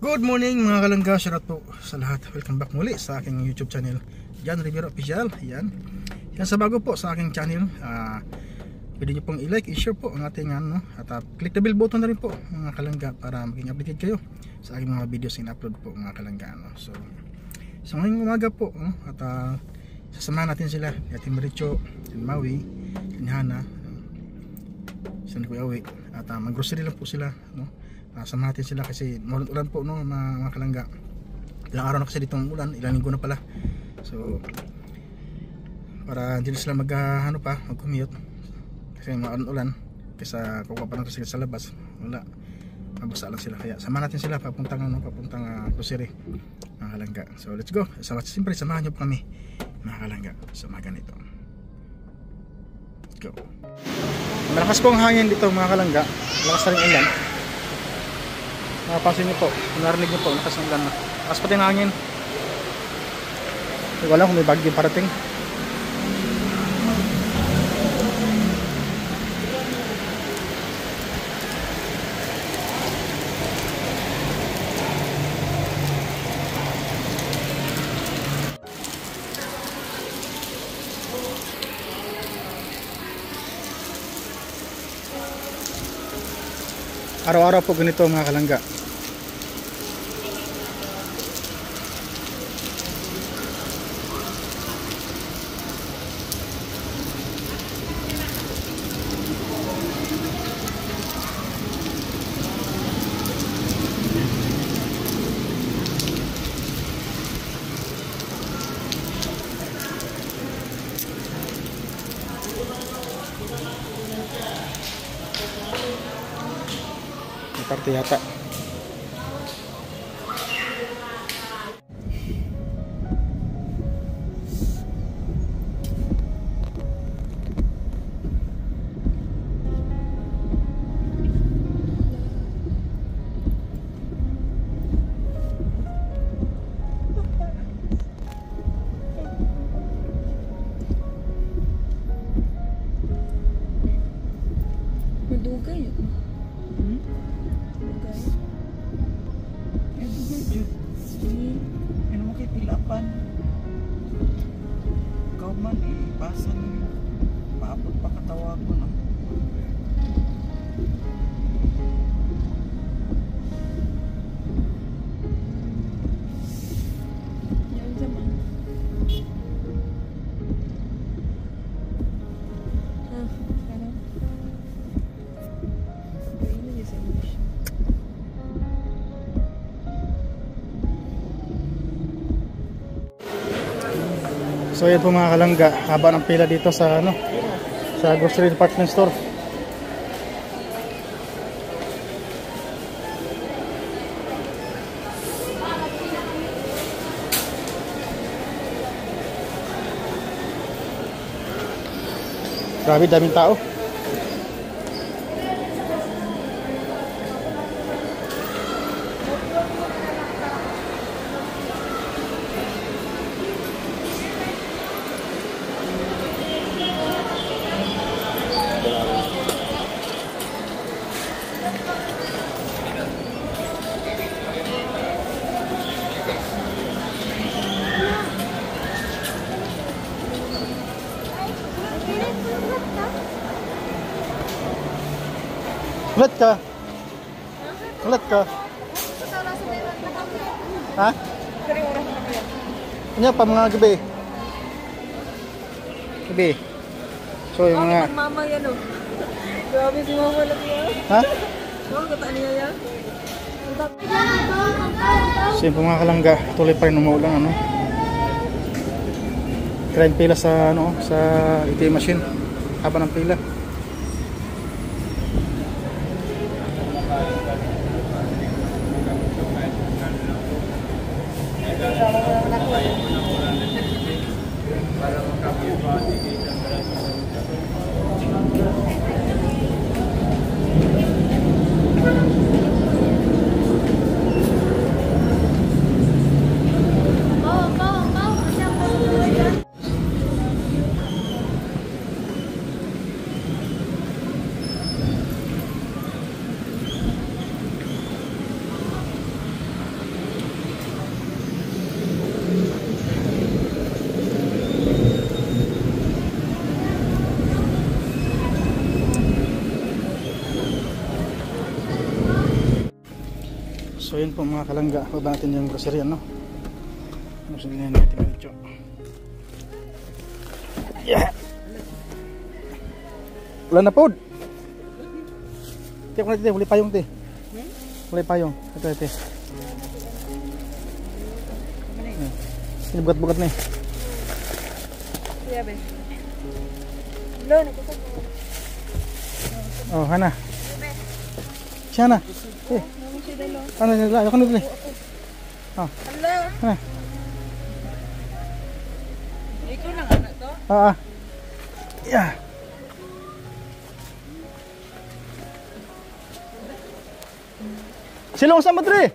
Good morning mga kalangga, shoutout po sa lahat. Welcome back muli sa aking YouTube channel, Jan Rivera Official. Yan sa bago po sa aking channel, pwede nyo pong i-like, i-share po ang ating at click the bell button na rin po mga kalangga para maging updated kayo sa aking mga videos in-upload po mga kalangga. So ngayong umaga po, at sasamahan natin sila, Ate Maricho, Maui, Hana, Kuya Uwi, at mag-grocery lang po sila, samahan natin sila kasi ulan po, mga kalangga. Ilang araw na kasi dito ang ulan, ilang linggo na pala. So para hindi na sila mag-commute kasi maulan kaysa kukuha pa ng kasi sa labas, wala, mabasa lang sila. Kaya samahan natin sila papuntang grocery mga kalangga. So let's go. Siyempre samahan nyo po kami mga kalangga sa umaga nito. Let's go. Malakas po ang hangin dito mga kalangga, malakas na rin ulan. Napapansin nyo po, narinig nyo po, lakas ng ulan na. Lakas pati ng hangin. Hindi ko alam kung may bagyo parating. Araw-araw po ganito mga kalangga. Parte yata. Madugay. Ano mo kay pilapan? Ikaw man ibasan mo. Paabot pa katawa ko na. Yan zaman. Ano? Ini dia sendiri. So yan po mga kalangga, haba ng pila dito sa sa grocery department store. Grabe, daming tao. Ulat ka? Ulat ka? Ha? Ano pa mga gabi? Gabi. So yung mga Mama yan o. Grabe si mama lagi yan. ha? Kataan niya yan. So yung mga kalangga, tuloy pa rin umuulan Kailan pila sa sa ATM machine. Haba ng pila. So yun po mga kalangga, baba natin yung grocery no. Gusto din natin medyo. Yeah. Wala na po. Tiyak na tite, wala payong te. Wala payong. Ito ito. Ini bukat-bukat nih. Iya, be. Lo, nagkukuha. Oh, Hana. Siya na. Eh, ano nila? Ako nila. Oh. Hello. Hana. Ikaw lang anak to? Ah. Yeah. Silong sa madre.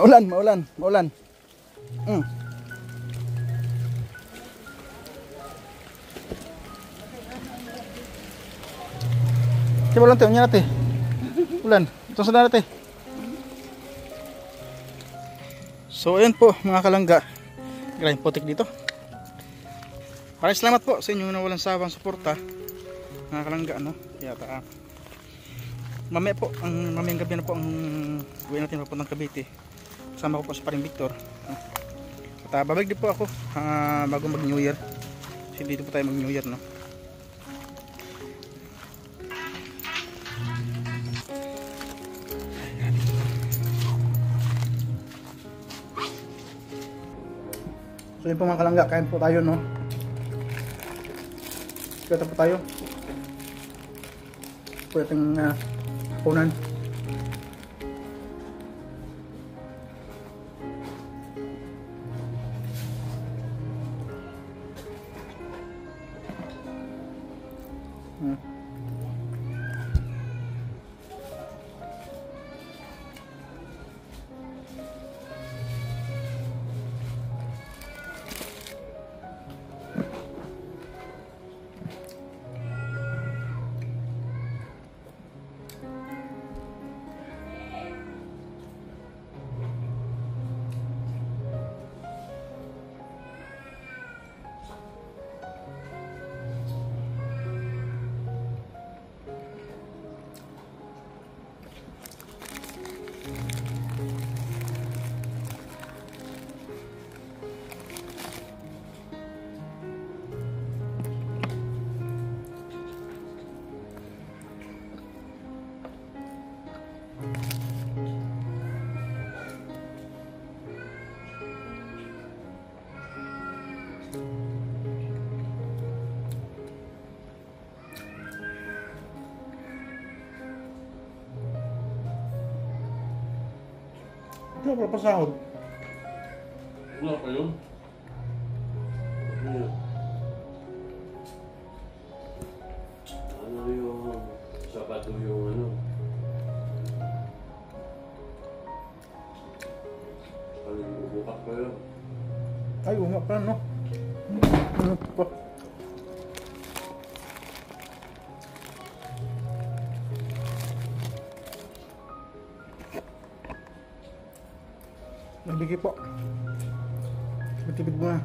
Maulan. Coba ulan teh, nyala teh. Ulan, itong sadara teh. So ayan po mga kalangga. Maraming putik dito. Maraming salamat po sa inyong nawalan sawang suporta. Mga kalangga ano. Kaya mamaya po, mamayang gabi na po ang uwi natin papuntang Cavite. Kasama ko po si paring Victor. At babalik din po ako bago mag New Year. Kasi dito po tayo mag New Year no. So yun po mga kalangga, kain po tayo no. Kaya po tayo. Po ating hapunan. Ito wala pa sahod. Wala pa yun? Ano yung sapato yung ano? Ano yung bubukas pa yun? Ay, nga pa no. Ano pa? Nagbigay po. Matipid mo na.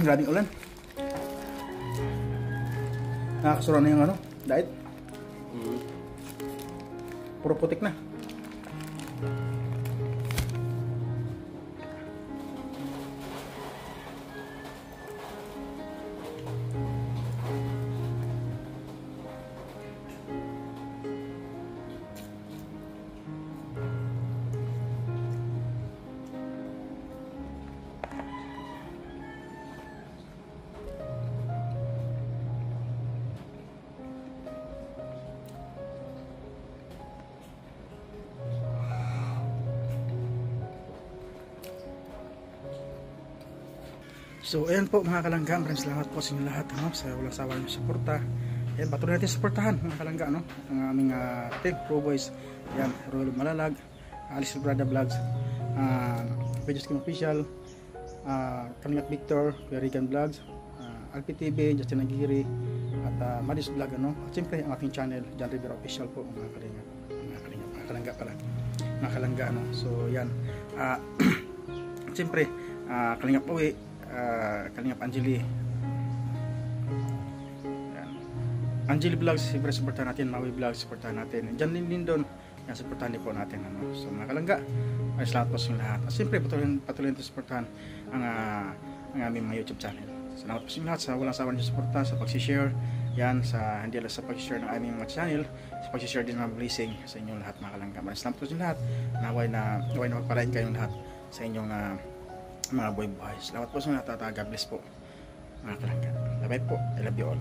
Grabing ulan. Nakakasura na yung ano, diet. Puro putik na. So ayan po mga kalangga, maraming salamat po sa inyo lahat sa walang sawa ng suporta. Ayan, patuloy natin suportahan mga kalangga ang aming team, Pro Boys. Ayan, Royal Malalag, Alice Brada Vlogs, Pages Kim Official, Kalingap Victor, Kuya Regan Vlogs, Alpi TV, Justin Aguirre, at Madis Vlog at siyempre ang ating channel, John Rivera Official po mga kalangga pala, mga kalangga So yan, siyempre Kalingap Uwi, Kalingap Angeli, yan. Angeli Vlogs, siyempre supportahan natin. Maui Vlogs, supportahan natin. Jan Lindon, yan, supportahan din po natin So mga kalangga, ay salamat po sa inyo lahat. At siyempre patuloy natin supportahan ang aming mga YouTube channel. Salamat po sa inyo lahat sa walang sawa niyo suporta, sa pag-share yan, sa hindi lang sa pag-share ng aming mga channel, sa pag-share din ng blessing sa inyong lahat mga kalangga. Maraming salamat po sa inyo lahat. Naway na magpalain kayong lahat sa inyong mga buhay-buhay. Salamat po sa inyo lahat at God bless po mga kalangga. Bye po. I love you all.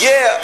Yeah.